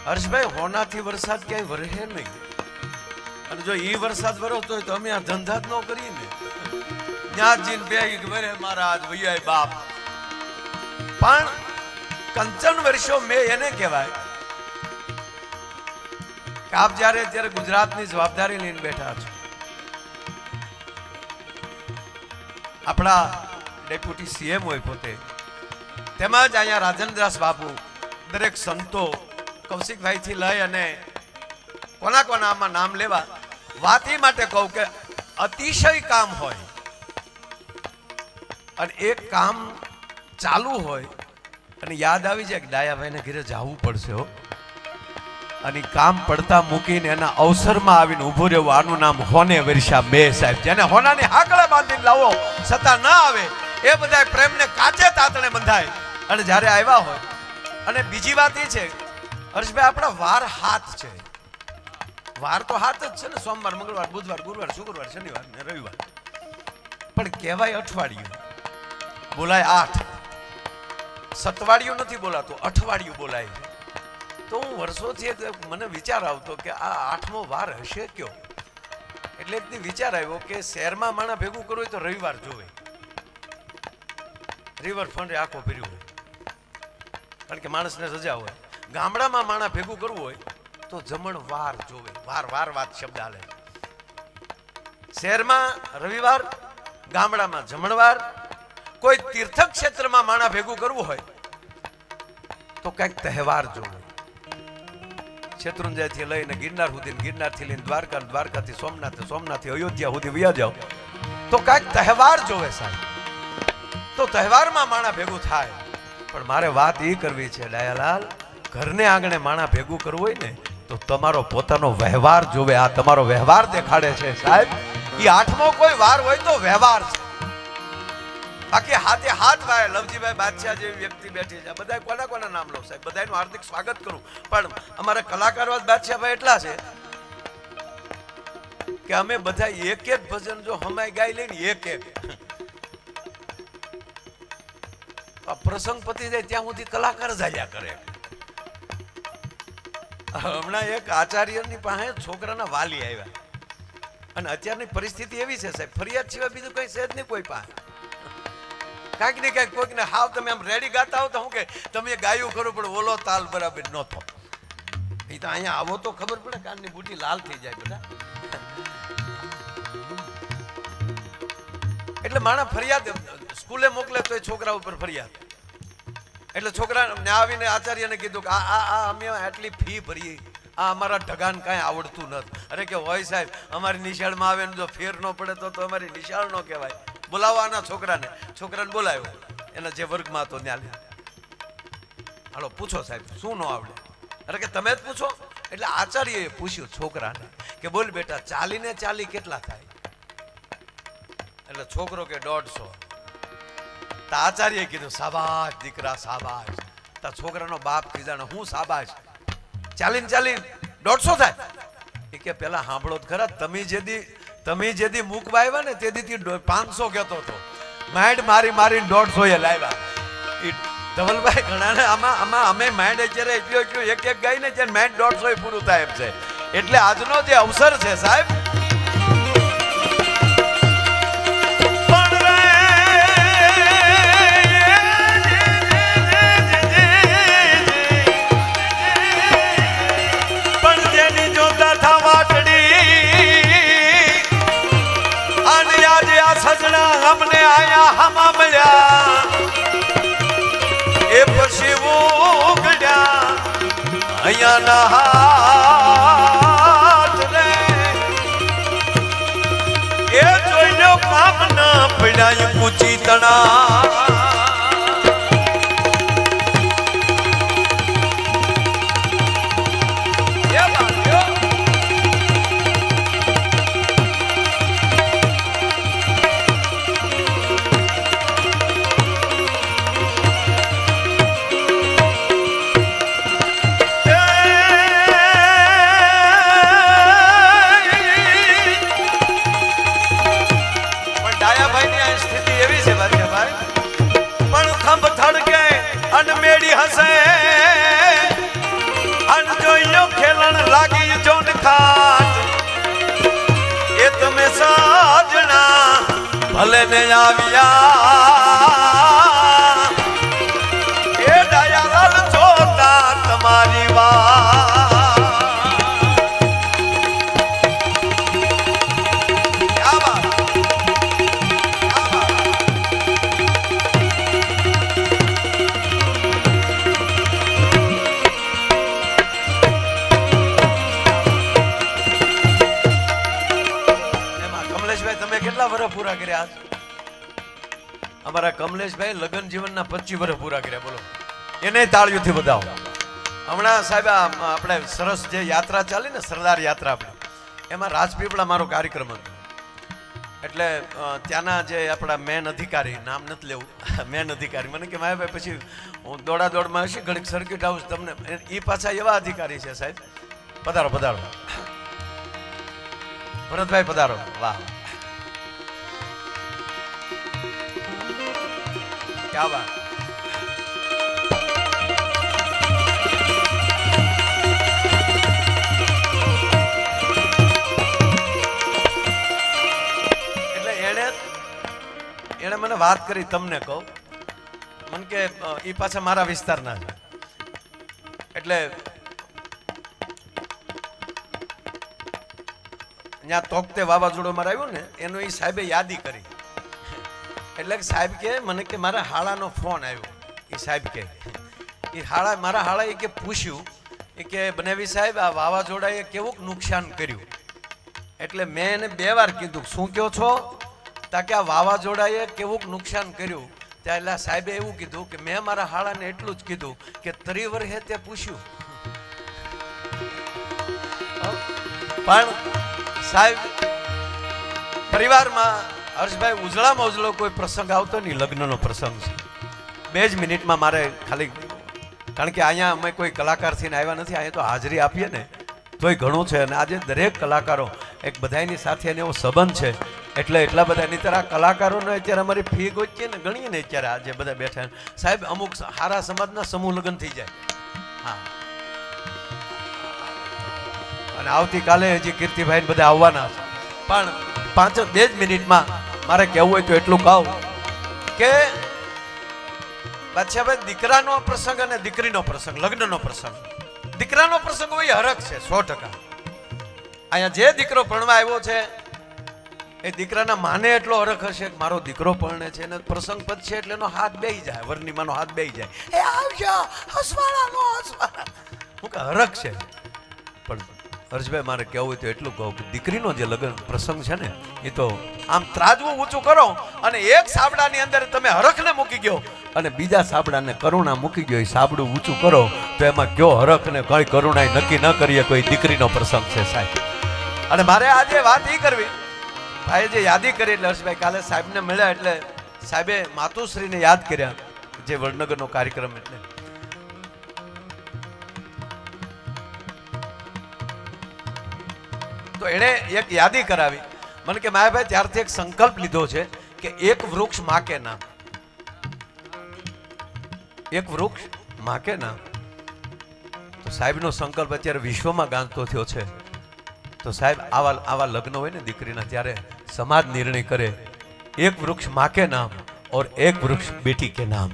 હર્ષભાઈ હોનાથી વરસાદ ક્યાંય વરહે નહીં, અને જો ઈ વરસાદ વરસતો હોય તો અમે આ ધંધા જ ન કરીએ ને. ત્યાં જીન બે વરે મહારાજ વૈયા બાપ. પણ કંચન વર્ષો મેં એને કહેવાય કે આપ જ્યારે અત્યારે ગુજરાતની જવાબદારી લઈને બેઠા છો, આપણા ડેપ્યુટી સીએમ હોય પોતે, તેમજ અહીંયા રાજેન્દ્રદાસ બાપુ, દરેક સંતો, કૌશિકભાઈ થી લઈ અને કોના કોના આમાં નામ લેવા, વાત એ માટે કહું કે અતિશય કામ હોય અને એક કામ ચાલુ હોય અને યાદ આવી જાય કે ડાયાભાઈને ઘરે જવું પડશે હો, અને કામ પડતા મૂકીને એના અવસરમાં આવીને ઊભું રહેવું, આનું નામ હોને વર્ષા બે સાહેબ. જેને હોનાની હાકડા બાંધીને લાવો છતાં ના આવે, એ બધા પ્રેમને કાચે તાતણે બંધાય અને જ્યારે આવ્યા હોય. અને બીજી વાત એ છે હર્ષભાઈ, આપણા વાર હાથ છે. વાર તો હાથ જ છે ને, સોમવાર, મંગળવાર, બુધવાર, ગુરુવાર, શુક્રવાર, શનિવાર ને રવિવાર. પણ કહેવાય અઠવાડિયું, બોલાય 8. સતવાડિયું નથી બોલાતું, અઠવાડિયું બોલાય છે. તો હું વર્ષોથી મને વિચાર આવતો કે આ 8મો વાર હશે કયો. એટલે એક વિચાર આવ્યો કે શહેરમાં માણા ભેગું કરવું હોય તો રવિવાર જોવે, રિવરફ્રન્ટ આખો ભર્યું હોય, કારણ કે માણસને રજા હોય. ગામડામાં માણા ભેગું કરવું હોય તો જમણ વાર જોવે, વાર વાત શબ્દ હાલે. શહેરમાં રવિવાર, ગામડામાં જમણવાર. કોઈ તીર્થ ક્ષેત્રમાં માણા ભેગું કરવું હોય તો કઈક તહેવાર જોવે. શેત્રુંજય થી લઈને ગિરનાર સુધી, ગિરનાર થી લઈને દ્વારકા, દ્વારકાથી સોમનાથ, સોમનાથથી અયોધ્યા સુધી વયા જાઓ તો કઈક તહેવાર જોવે સાહેબ. તો તહેવારમાં માણા ભેગું થાય. પણ મારે વાત એ કરવી છે ડાયાલાલ, ઘરને આંગણે માણા ભેગું કરવું હોય ને તો તમારો પોતાનો વ્યવહાર જોવે. આ તમારો વ્યવહાર દેખાડે છે સાહેબ. એ 8મો કોઈ વાર હોય તો વ્યવહાર છે, બાકી હાથે હાથ ભાઈ. લવજીભાઈ બાદશાહ જેવી વ્યક્તિ બેઠી છે, બધા કોના કોના નામ લો સાહેબ, બધાનું હાર્દિક સ્વાગત કરું. પણ અમારા કલાકારો બાદશાહભાઈ એટલા છે કે અમે બધા એક એક ભજન જો હમાય ગાઈ લઈને એક પ્રસંગ પતી જાય ત્યાં સુધી કલાકાર જાયા કરે. હમણાં એક આચાર્યની પાસે છોકરાના વાલી આવ્યા, અને અત્યારની પરિસ્થિતિ એવી છે સાહેબ, ફરિયાદ સિવાય બીજું કઈ છે જ નહીં કોઈ પાસે. કાંઈક ને કાંઈક કોઈકને હાવ તમે આમ રેડી ગાતા હો તો હું કે તમે ગાયું ખરું પણ ઓલો તાલ બરાબર ન થો. એ તો અહીંયા આવો તો ખબર પડે, કાનની બુટી લાલ થઈ જાય બધા. એટલે માણસ ફરિયાદ સ્કૂલે મોકલે તો છોકરા ઉપર ફરિયાદ. એટલે છોકરા આવીને આચાર્યને કીધું કે આ અમે આટલી ફી ભરીએ, આ અમારા ઢગાન કાંઈ આવડતું નથી. અરે કે હોય સાહેબ, અમારી નિશાળમાં આવે ને જો ફેર ન પડે તો અમારી નિશાળ ન કહેવાય. બોલાવવાના છોકરાને બોલાવ્યો, એના જે વર્ગમાં હતો ત્યાં. હાલો પૂછો સાહેબ શું ન આવડે? અરે કે તમે જ પૂછો. એટલે આચાર્યએ પૂછ્યું છોકરાને કે બોલ બેટા, 40 ને 40 કેટલા થાય? એટલે છોકરો કે 150. તા આચાર્યએ કીધું શાબાશ દીકરા શાબાશ. તા છોકરાનો બાપ કીધાને હું શાબાશ, 40 ને 40 150 થાય? એ કે પેલા સાંભળો ખરા, તમે જેદી મૂકવા આવ્યા ને તેથી 500 કહેતો હતો, માઇન્ડ મારીને 150 લાવ્યા. એ ધવલભાઈ ઘણાને આમાં અમે માઇન્ડ અત્યારે એટલું એક ગાય ને ત્યારે માઇન્ડ 150 પૂરું થાય એમ છે. એટલે આજનો જે અવસર છે સાહેબ, અમને આયા હમા મળ્યા એ પછી ઉગડ્યા અહીંયા ના હાથ રે. એ જોઈ કામ ના પડ્યા પૂછી તણા. જોયો ખેલણ લાગી જોન ખાટ એ તમે સાજણા ભલે ને આવ્યા એ દયાલાલ જોતા તમારી વાત કેટલા વર્ષ પૂરા કર્યા અમારા કમલેશભાઈ લગ્ન જીવનના 25 વર્ષ પૂરા કર્યા બોલો એને તાળીઓથી બધાઓ હમણાં સાહેબ આપણે સરસ જે યાત્રા ચાલી ને સરદાર યાત્રા આપણે એમાં રાજપીપળા મારો કાર્યક્રમ હતો એટલે ત્યાંના જે આપણા મેન અધિકારી નામ નથી લેવું મેન અધિકારી મને કે માયાભાઈ પછી હું દોડાદોડમાં હશે ઘડીક સર્કિટ હાઉસ તમને એ પાછા એવા અધિકારી છે સાહેબ પધારો પધારો ભરતભાઈ પધારો વાહ क्या बात એટલે એને મને વાત કરી તમને કહું મને કે એ પાછા મારા વિસ્તારના છે એટલે ત્યાં તોકતે વાવાઝોડું મારે આવ્યું ને એનું એ સાહેબે યાદી કરી એટલે સાહેબ કે મને કે મારા હાળાનો ફોન આવ્યો એ સાહેબ કે એ મારા હાળાએ કે પૂછ્યું એ કે બનેવી સાહેબ આ વાવાઝોડાએ કેવું નુકસાન કર્યું એટલે મેં એને 2 વાર કીધું શું કહો છો તા કે આ વાવાઝોડાએ કેવું નુકસાન કર્યું ત્યાં એટલે સાહેબે એવું કીધું કે મેં મારા હાળાને એટલું જ કીધું કે 3 વર્ષે તે પૂછ્યું પણ સાહેબ પરિવારમાં હર્ષભાઈ ઉજળામાં ઉજળો કોઈ પ્રસંગ આવતો નહીં લગ્નનો પ્રસંગ છે 2 જ મિનિટમાં મારે ખાલી કારણ કે અહીંયા અમે કોઈ કલાકાર થઈને આવ્યા નથી અહીંયા તો હાજરી આપીએ ને તોય ઘણું છે અને આજે દરેક કલાકારો એક બધાની સાથે એને એવો સંબંધ છે એટલે એટલા બધા એની તરફ કલાકારોને અત્યારે અમારી ફી ગોચીએ ને ગણીએ ને અત્યારે આજે બધા બેઠા સાહેબ અમુક સારા સમાજના સમૂહ લગ્ન થઈ જાય હા અને આવતીકાલે હજી કીર્તિભાઈ બધા આવવાના છે પણ 2 જ મિનિટમાં મારે કહેવું હોય તો એટલું કહું કે બાદશાહભાઈ દીકરાનો પ્રસંગ અને દીકરીનો પ્રસંગ લગ્નનો પ્રસંગ દીકરાનો પ્રસંગ હોય હરખ છે 100% અહીંયા જે દીકરો ભણવા આવ્યો છે એ દીકરાના માને એટલો હરખ હશે કે મારો દીકરો પરણે છે અને પ્રસંગ પતશે એટલે એનો હાથ બેહી જાય વરની માનો હાથ બેહી જાય એ આવજો હસવાળાનો હસવાળા હું કે હરખ છે પણ હર્ષભાઈ મારે કહેવું હોય તો એટલું કહું કે દીકરીનો જે લગ્ન પ્રસંગ છે ને એ તો આમ ત્રાજવું ઊંચું કરો અને એક સાબડાની અંદર તમે હરખને મૂકી ગયો અને બીજા સાબડાને કરુણા મૂકી ગયો એ સાબડું ઊંચું કરો તો એમાં કયો હરખ ને કઈ કરુણા નક્કી ન કરીએ કોઈ દીકરીનો પ્રસંગ છે સાહેબ અને મારે આજે વાત એ કરવી ભાઈ જે યાદી કરી એટલે હર્ષભાઈ કાલે સાહેબને મળ્યા એટલે સાહેબે માતુશ્રીને યાદ કર્યા જે વડનગરનો કાર્યક્રમ એટલે તો એણે એક યાદી કરાવી મને કે માયાભાઈ ત્યારથી એક સંકલ્પ લીધો છે કે એક વૃક્ષ માકે નામ એક વૃક્ષ માકે નામ તો સાહેબનો સંકલ્પ અત્યારે વિશ્વમાં ગાંધતો થયો છે તો સાહેબ આવા લગ્ન હોય ને દીકરીના ત્યારે સમાજ નિર્ણય કરે એક વૃક્ષ માકે નામ और एक वृक्ष बेटी के नाम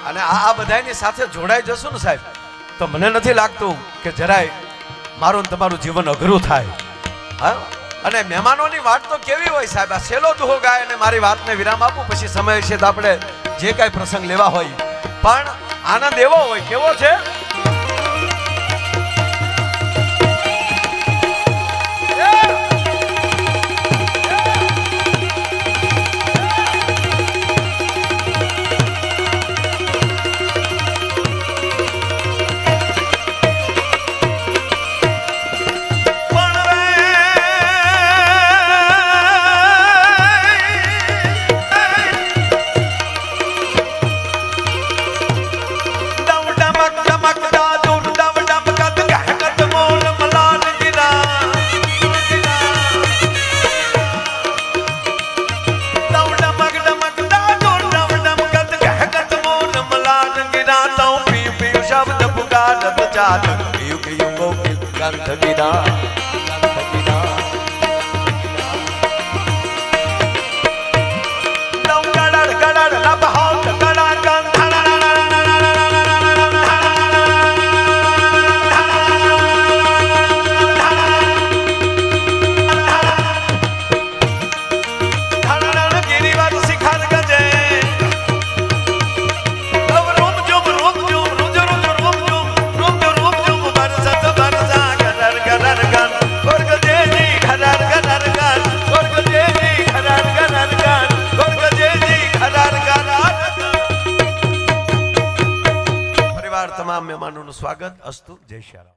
અને આ બધાની સાથે જોડાઈ જશું ને સાહેબ તો મને નથી લાગતું કે જરાય મારું ને તમારું જીવન અઘરું થાય હા અને મહેમાનોની વાત તો કેવી હોય સાહેબ આ સેલો દુહો ગાય અને મારી વાતને વિરામ આપું પછી સમય છે તો આપણે જે કાંઈ પ્રસંગ લેવા હોય પણ આનંદ એવો હોય કેવો છે शब्द पुकारत चालत युग युगों के कंठ विदान તમામ મહેમાનોનું સ્વાગત અસ્તુ. જય શ્રી રામ.